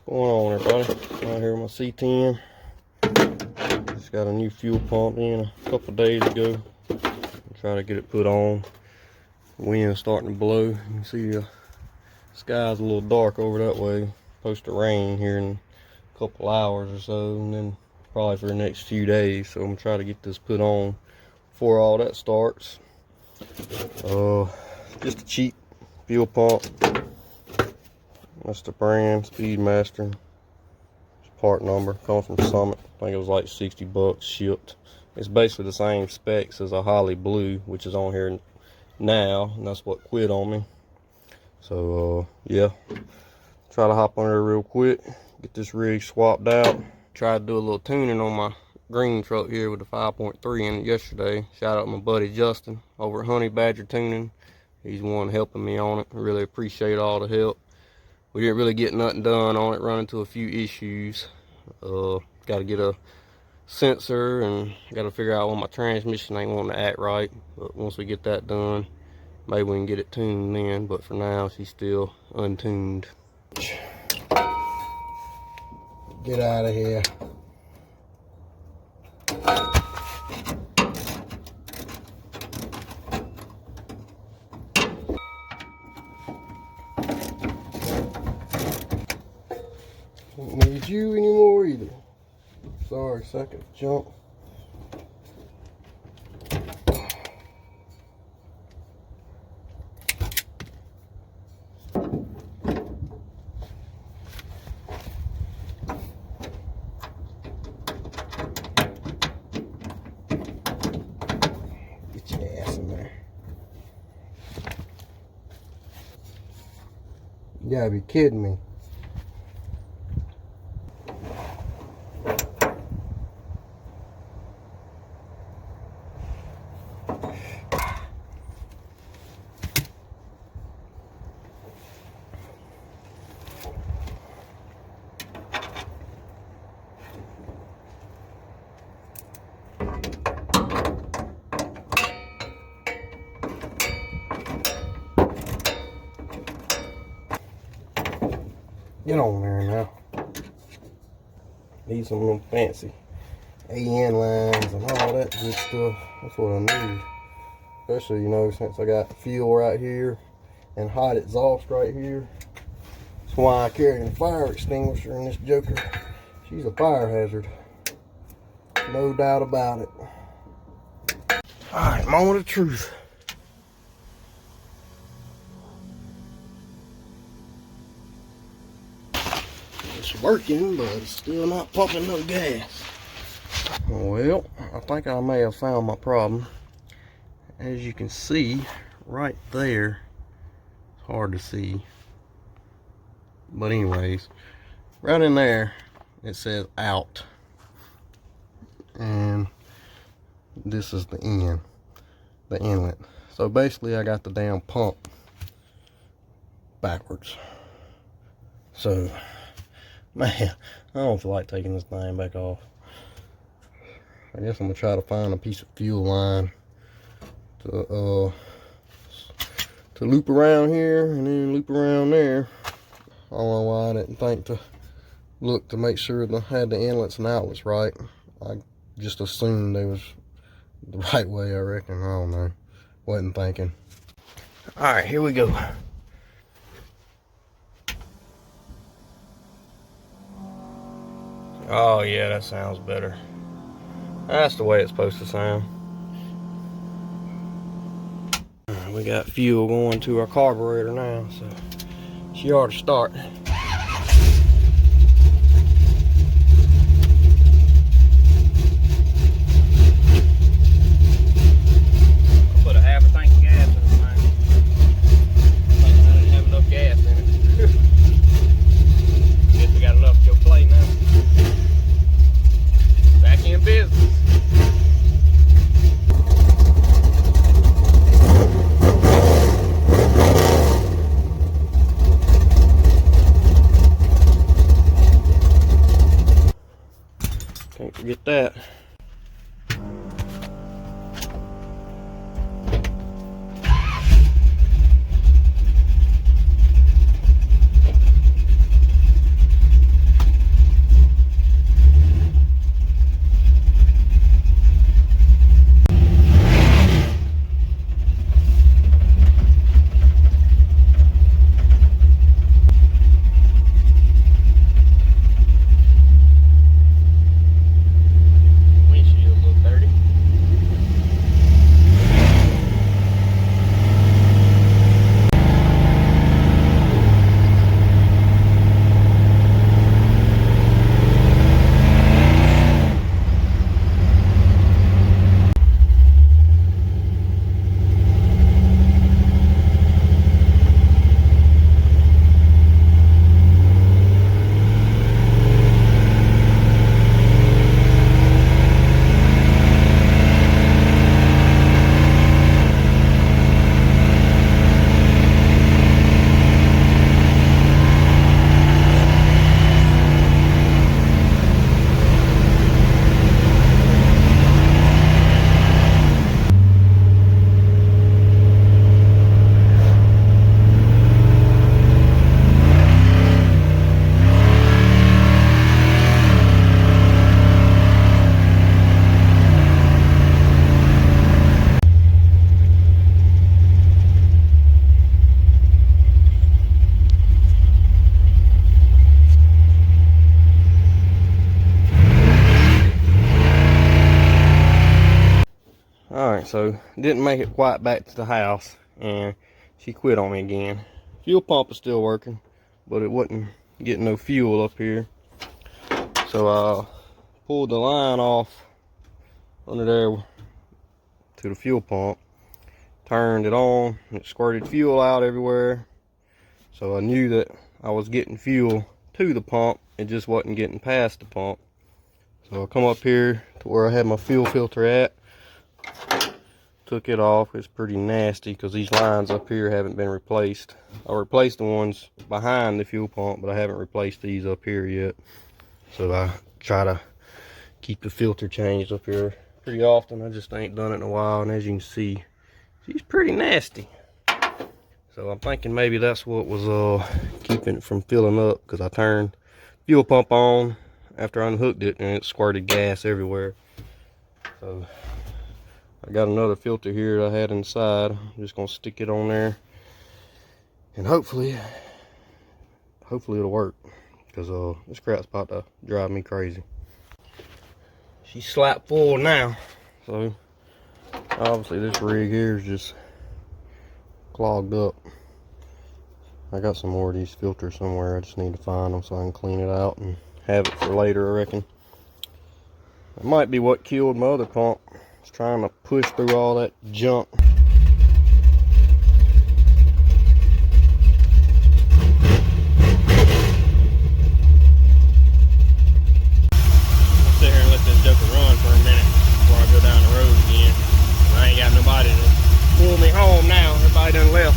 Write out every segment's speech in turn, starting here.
Going on, everybody? Out here with my C10. Just got a new fuel pump in a couple days ago. Try to get it put on. Wind's starting to blow. You can see the sky's a little dark over that way. Supposed to rain here in a couple hours or so, and then probably for the next few days. So I'm gonna try to get this put on before all that starts. Just a cheap fuel pump. That's the brand, Speedmaster. Part number, comes from Summit. I think it was like 60 bucks shipped. It's basically the same specs as a Holly Blue, which is on here now, and that's what quit on me. So yeah, try to hop on there real quick, get this rig swapped out. Tried to do a little tuning on my green truck here with the 5.3 in it yesterday. Shout out to my buddy Justin over at Honey Badger Tuning. He's the one helping me on it. I really appreciate all the help. We didn't really get nothing done on it, run into a few issues. Got to get a sensor and got to figure out why my transmission ain't wanting to act right. But once we get that done, maybe we can get it tuned then. But for now, she's still untuned. Get out of here. Don't need you anymore either. Sorry, second jump. Get your ass in there. You gotta be kidding me. Get on there now. Need some of them fancy AN lines and all that good stuff. That's what I need. Especially, you know, since I got fuel right here and hot exhaust right here. That's why I carry a fire extinguisher in this joker. She's a fire hazard. No doubt about it. Alright, moment of truth. It's working, but it's still not pumping no gas. Well, I think I may have found my problem. As you can see, right there, it's hard to see. But anyways, right in there, it says out. And this is the end, the inlet. So basically, I got the damn pump backwards. So, man, I don't feel like taking this thing back off. I guess I'm gonna try to find a piece of fuel line to loop around here and then loop around there. I don't know why I didn't think to look to make sure I had the inlets and outlets right. I just assumed they was the right way, I reckon. I don't know. Wasn't thinking. Alright, here we go. Oh yeah, that sounds better. That's the way it's supposed to sound. We got fuel going to our carburetor now, so she ought to start. Can't forget that. so didn't make it quite back to the house, and she quit on me again. Fuel pump is still working, but it wasn't getting no fuel up here. So I pulled the line off under there to the fuel pump, turned it on, and it squirted fuel out everywhere. So I knew that I was getting fuel to the pump, it just wasn't getting past the pump. So I come up here to where I had my fuel filter at, took it off. It's pretty nasty because these lines up here haven't been replaced. I replaced the ones behind the fuel pump, but I haven't replaced these up here yet. So I try to keep the filter changed up here pretty often. I just ain't done it in a while, and as you can see, she's pretty nasty. So I'm thinking maybe that's what was keeping it from filling up, because I turned fuel pump on after I unhooked it and it squirted gas everywhere. So I got another filter here that I had inside. I'm just gonna stick it on there, and hopefully it'll work, because this crap's about to drive me crazy. She's slap full now, so obviously this rig here is just clogged up. I got some more of these filters somewhere. I just need to find them so I can clean it out and have it for later, I reckon. It might be what killed my other pump. It's trying to push through all that junk. Sit here and let this joker run for a minute before I go down the road again. I ain't got nobody to pull me home now. Everybody done left.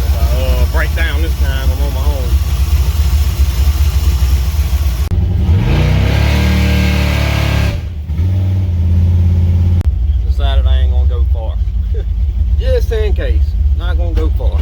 If I break down this time, I'm on my own. Decided I ain't gonna go far. Just in case. Not gonna go far.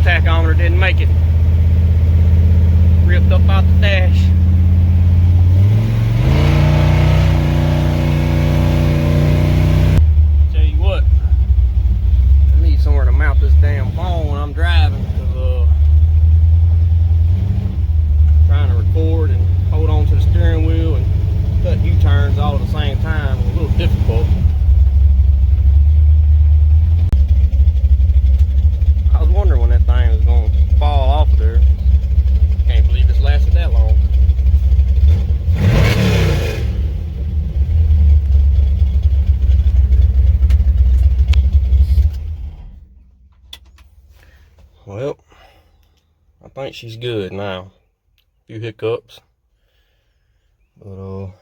Tachometer didn't make it. Ripped up out the dash. Tell you what, I need somewhere to mount this damn phone when I'm driving, because trying to record and hold on to the steering wheel and cut U-turns all at the same time is a little difficult. I was wondering when that thing was going to fall off of there. Can't believe it's lasted that long. Well, I think she's good now. A few hiccups, but I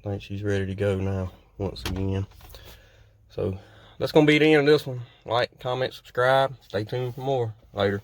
think she's ready to go now once again. So that's gonna be the end of this one. Like, comment, subscribe, stay tuned for more. Later.